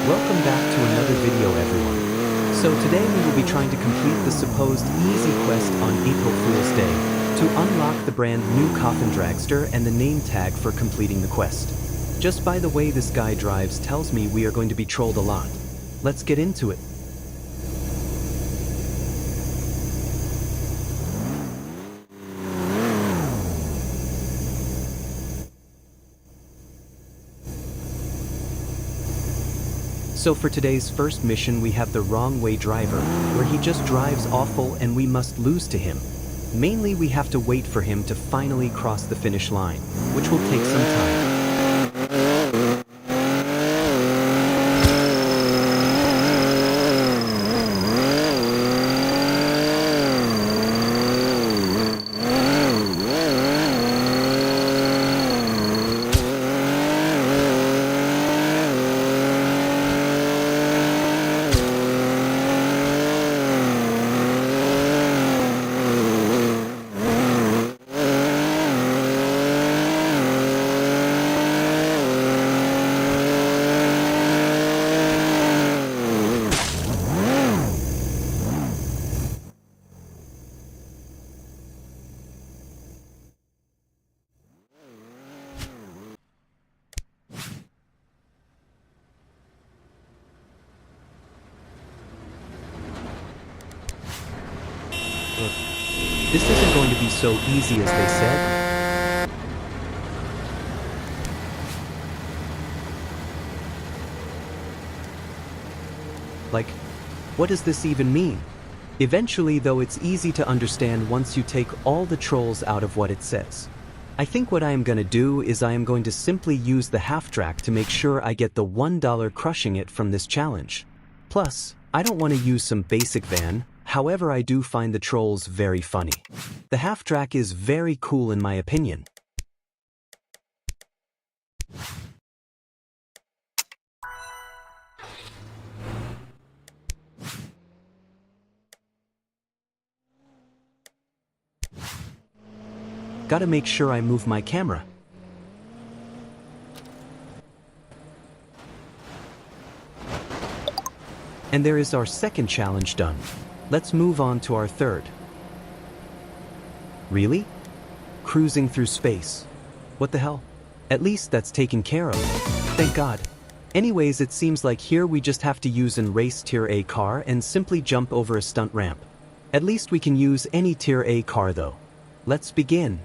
Welcome back to another video everyone. So today we will be trying to complete the supposed easy quest on April Fool's Day to unlock the brand new coffin dragster and the name tag for completing the quest. Just by the way this guy drives tells me we are going to be trolled a lot. Let's get into it. So for today's first mission we have the wrong way driver, where he just drives awful and we must lose to him. Mainly we have to wait for him to finally cross the finish line, which will take some time. Look, this isn't going to be so easy as they said. Like, what does this even mean? Eventually, though, it's easy to understand once you take all the trolls out of what it says. I think what I am going to do is I am going to simply use the half track to make sure I get the $1 crushing it from this challenge. Plus, I don't want to use some basic van. However, I do find the trolls very funny. The half track is very cool in my opinion. Gotta make sure I move my camera. And there is our second challenge done. Let's move on to our third. Really? Cruising through space. What the hell? At least that's taken care of. Thank God. Anyways, it seems like here we just have to use an race tier A car and simply jump over a stunt ramp. At least we can use any tier A car though. Let's begin.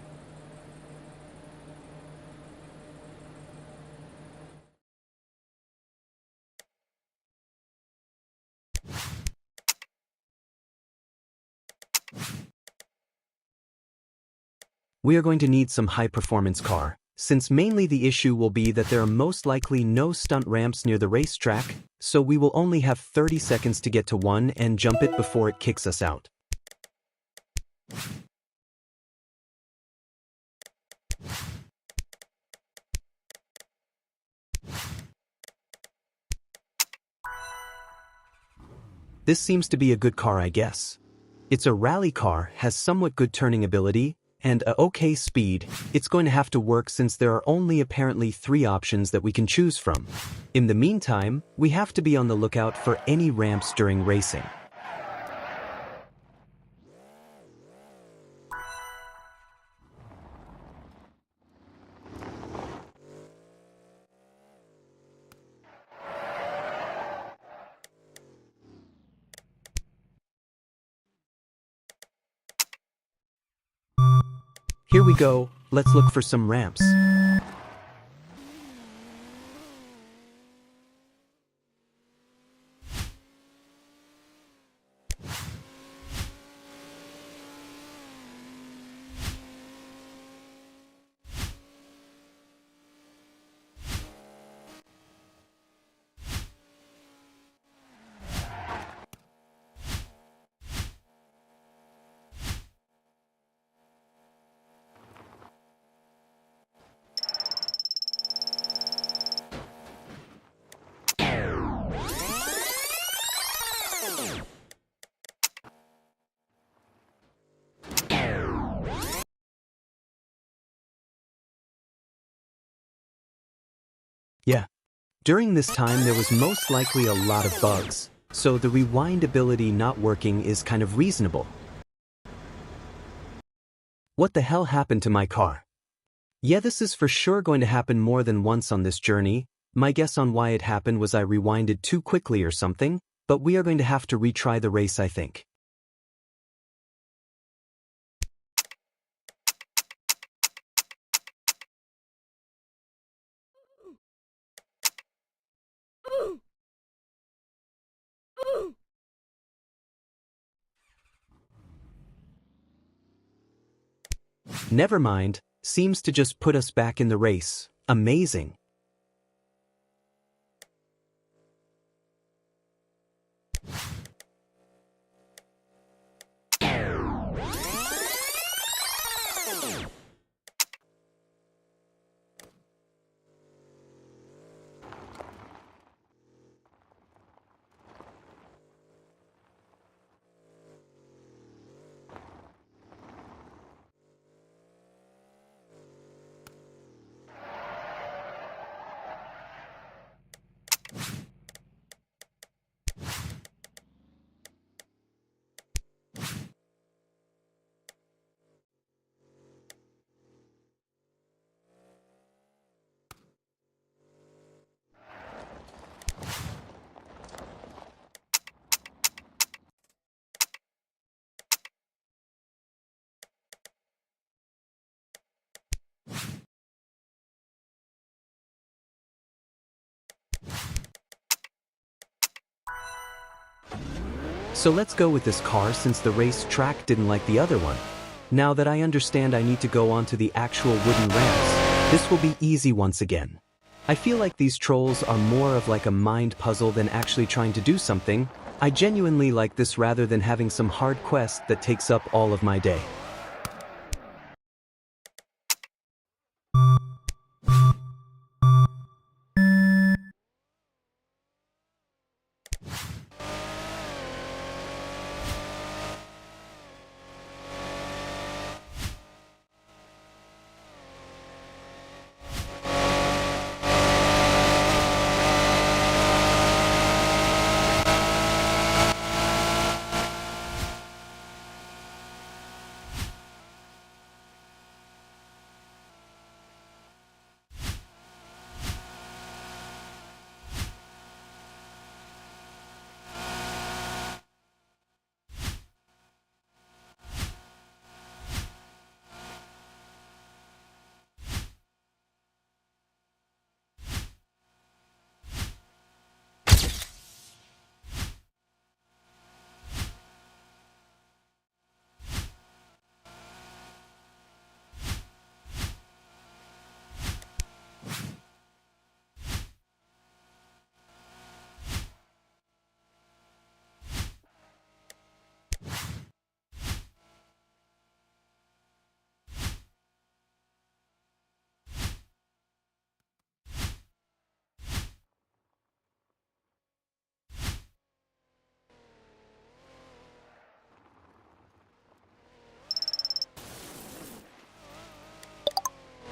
We are going to need some high-performance car, since mainly the issue will be that there are most likely no stunt ramps near the racetrack, so we will only have 30 seconds to get to one and jump it before it kicks us out. This seems to be a good car, I guess. It's a rally car, has somewhat good turning ability, and a okay speed. It's going to have to work since there are only apparently 3 options that we can choose from. In the meantime, we have to be on the lookout for any ramps during racing. Here we go, let's look for some ramps. Yeah, During this time there was most likely a lot of bugs, so the rewind ability not working is kind of reasonable. What the hell happened to my car? Yeah, this is for sure going to happen more than once on this journey. My guess on why it happened was I rewinded too quickly or something, but we are going to have to retry the race, I think. Never mind, seems to just put us back in the race. Amazing. So let's go with this car since the race track didn't like the other one. Now that I understand I need to go onto the actual wooden ramps, this will be easy once again. I feel like these trolls are more of like a mind puzzle than actually trying to do something. I genuinely like this rather than having some hard quest that takes up all of my day.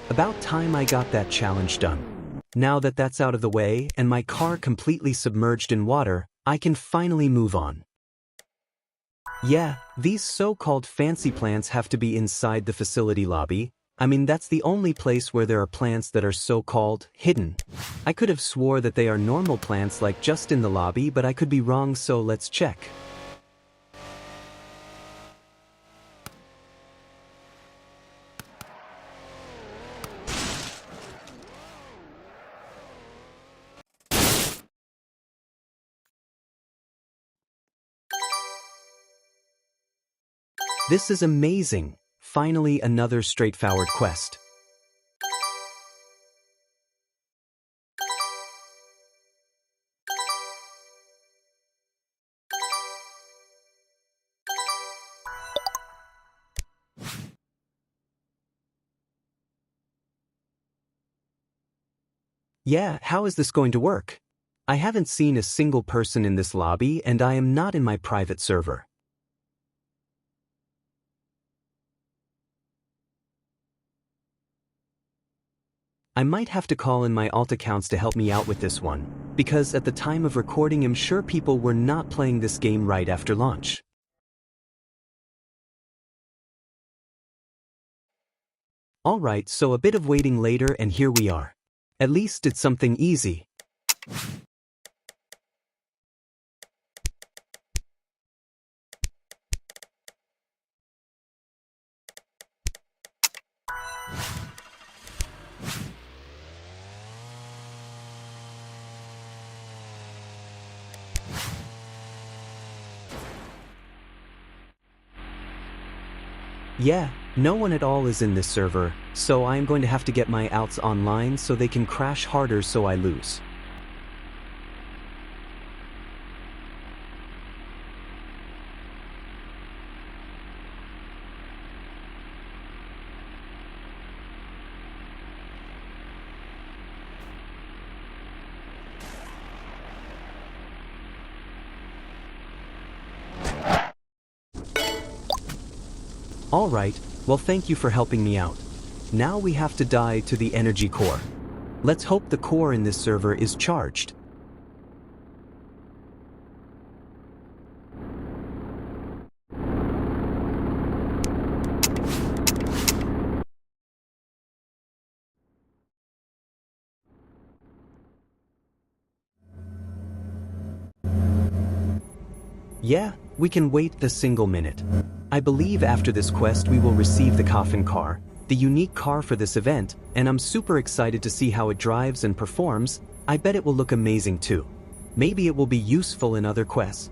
About time I got that challenge done. Now that that's out of the way and my car completely submerged in water, I can finally move on. Yeah, these so-called fancy plants have to be inside the facility lobby. I mean, that's the only place where there are plants that are so-called hidden. I could have swore that they are normal plants like just in the lobby, but I could be wrong, so let's check. This is amazing. Finally, another straightforward quest. Yeah, how is this going to work? I haven't seen a single person in this lobby and I am not in my private server. I might have to call in my alt accounts to help me out with this one, because at the time of recording I'm sure people were not playing this game right after launch. Alright, so a bit of waiting later and here we are. At least it's something easy. Yeah, no one at all is in this server, so I am going to have to get my alts online so they can crash harder so I lose. Alright, well thank you for helping me out. Now we have to die to the energy core. Let's hope the core in this server is charged. Yeah, we can wait the single minute. I believe after this quest we will receive the coffin car, the unique car for this event, and I'm super excited to see how it drives and performs. I bet it will look amazing too. Maybe it will be useful in other quests.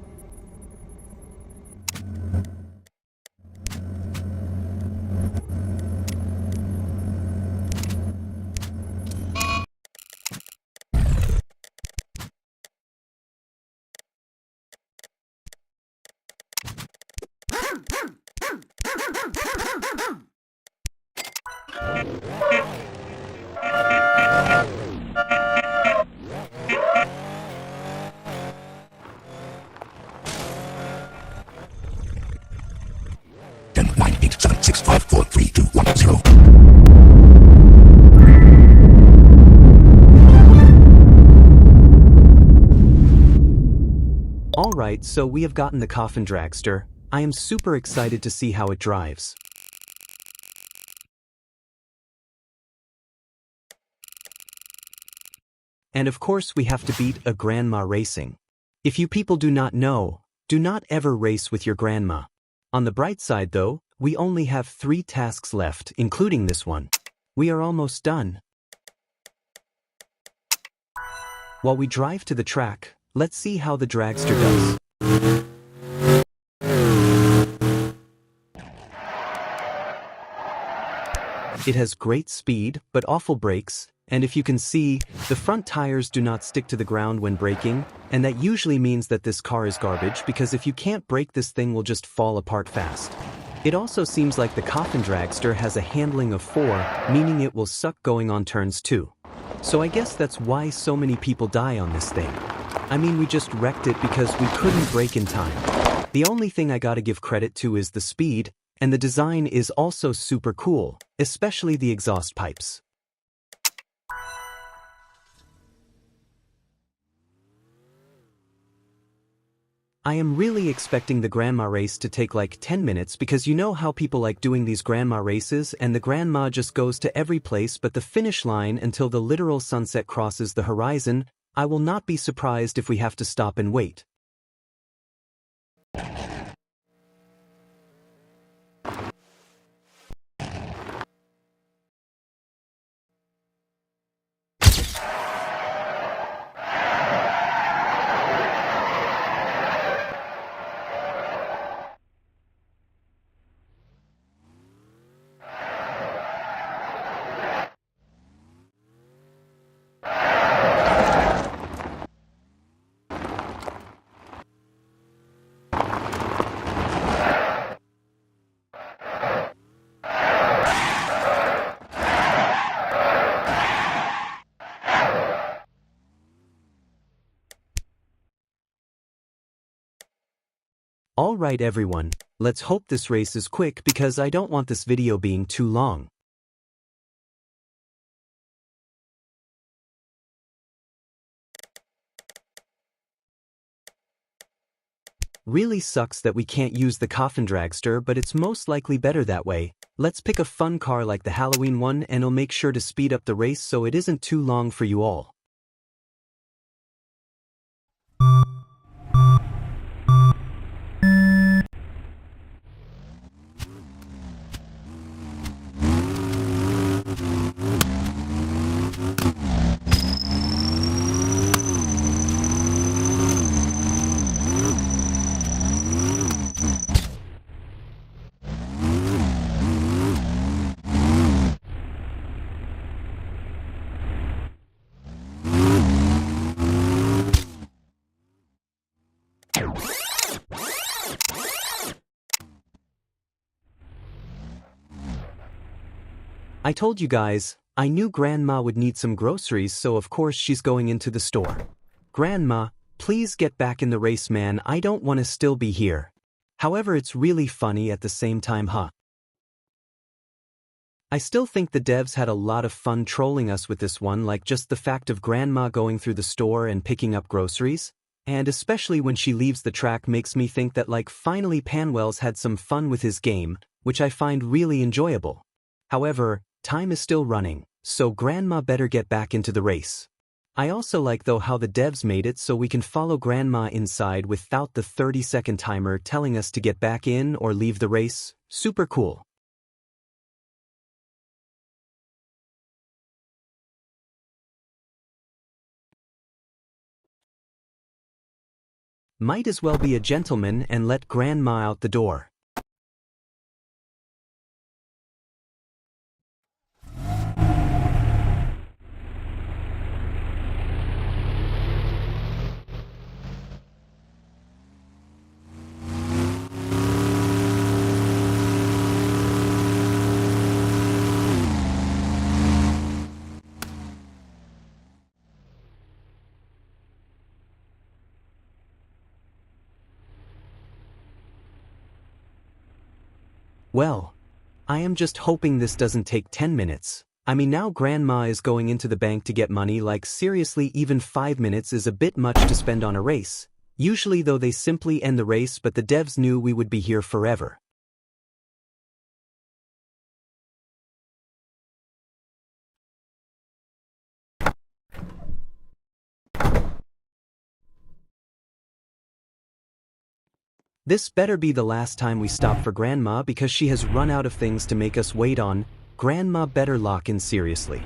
Alright, so we have gotten the coffin dragster. I am super excited to see how it drives. And of course we have to beat a grandma racing. If you people do not know, do not ever race with your grandma. On the bright side though, we only have 3 tasks left, including this one. We are almost done. While we drive to the track, let's see how the dragster does. It has great speed, but awful brakes, and if you can see, the front tires do not stick to the ground when braking, and that usually means that this car is garbage because if you can't brake this thing will just fall apart fast. It also seems like the coffin dragster has a handling of 4, meaning it will suck going on turns too. So I guess that's why so many people die on this thing. I mean, we just wrecked it because we couldn't brake in time. The only thing I gotta give credit to is the speed, and the design is also super cool, especially the exhaust pipes. I am really expecting the grandma race to take like 10 minutes because you know how people like doing these grandma races and the grandma just goes to every place but the finish line until the literal sunset crosses the horizon. I will not be surprised if we have to stop and wait. Alright everyone, let's hope this race is quick because I don't want this video being too long. Really sucks that we can't use the coffin dragster, but it's most likely better that way. Let's pick a fun car like the Halloween one, and I'll make sure to speed up the race so it isn't too long for you all. I told you guys, I knew Grandma would need some groceries, so of course she's going into the store. Grandma, please get back in the race, man. I don't want to still be here. However, it's really funny at the same time, huh? I still think the devs had a lot of fun trolling us with this one, like just the fact of Grandma going through the store and picking up groceries. And especially when she leaves the track makes me think that like finally Panwell's had some fun with his game, which I find really enjoyable. However, time is still running, so Grandma better get back into the race. I also like though how the devs made it so we can follow Grandma inside without the 30-second timer telling us to get back in or leave the race. Super cool. Might as well be a gentleman and let Grandma out the door. Well, I am just hoping this doesn't take 10 minutes. I mean, now Grandma is going into the bank to get money, like seriously, even 5 minutes is a bit much to spend on a race. Usually though they simply end the race, but the devs knew we would be here forever. This better be the last time we stop for Grandma because she has run out of things to make us wait on. Grandma better lock in seriously.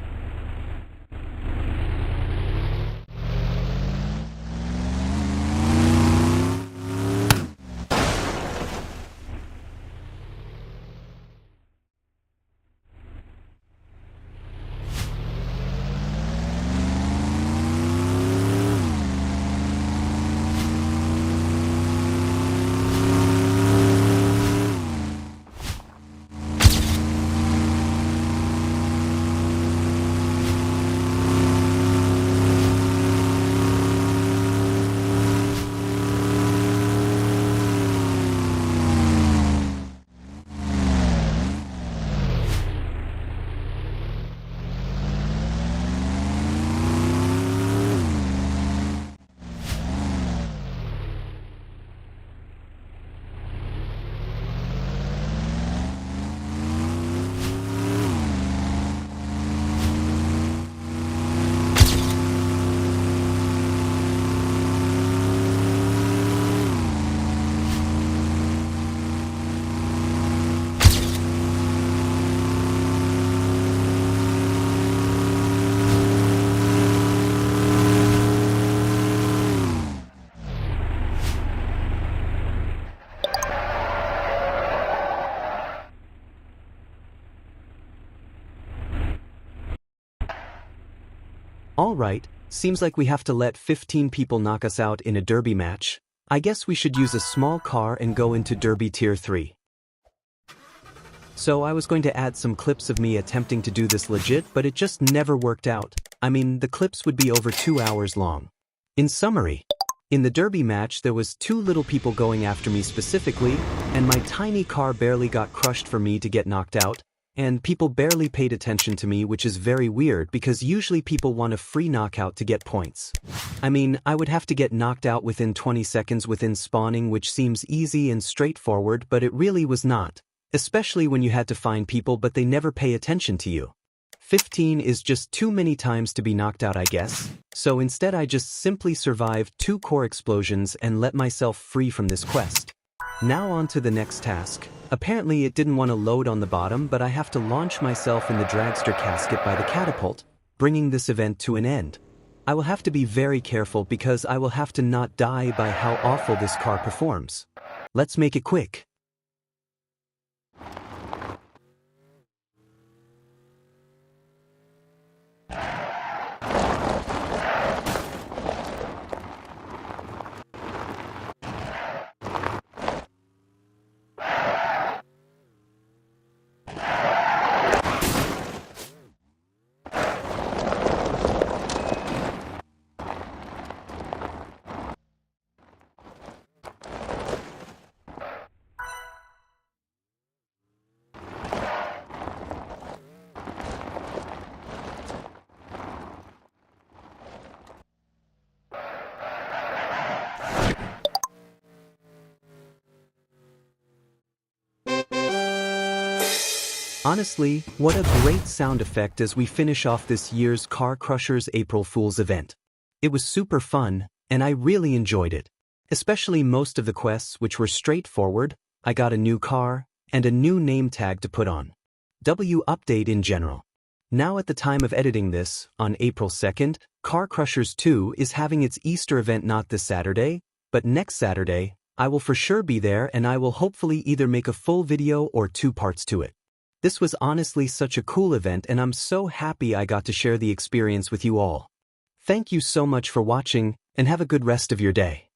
Alright, seems like we have to let 15 people knock us out in a derby match. I guess we should use a small car and go into Derby Tier 3. So I was going to add some clips of me attempting to do this legit, but it just never worked out. I mean, the clips would be over 2 hours long. In summary, in the derby match there was 2 little people going after me specifically, and my tiny car barely got crushed for me to get knocked out, and people barely paid attention to me, which is very weird because usually people want a free knockout to get points. I mean, I would have to get knocked out within 20 seconds within spawning, which seems easy and straightforward, but it really was not. Especially when you had to find people but they never pay attention to you. 15 is just too many times to be knocked out, I guess. So instead I just simply survived 2 core explosions and let myself free from this quest. Now on to the next task. Apparently it didn't want to load on the bottom, but I have to launch myself in the dragster casket by the catapult, bringing this event to an end. I will have to be very careful because I will have to not die by how awful this car performs. Let's make it quick. Honestly, what a great sound effect as we finish off this year's Car Crushers April Fool's event. It was super fun, and I really enjoyed it. Especially most of the quests, which were straightforward. I got a new car, and a new name tag to put on. Update in general. Now at the time of editing this, on April 2nd, Car Crushers 2 is having its Easter event not this Saturday, but next Saturday. I will for sure be there, and I will hopefully either make a full video or 2 parts to it. This was honestly such a cool event, and I'm so happy I got to share the experience with you all. Thank you so much for watching, and have a good rest of your day.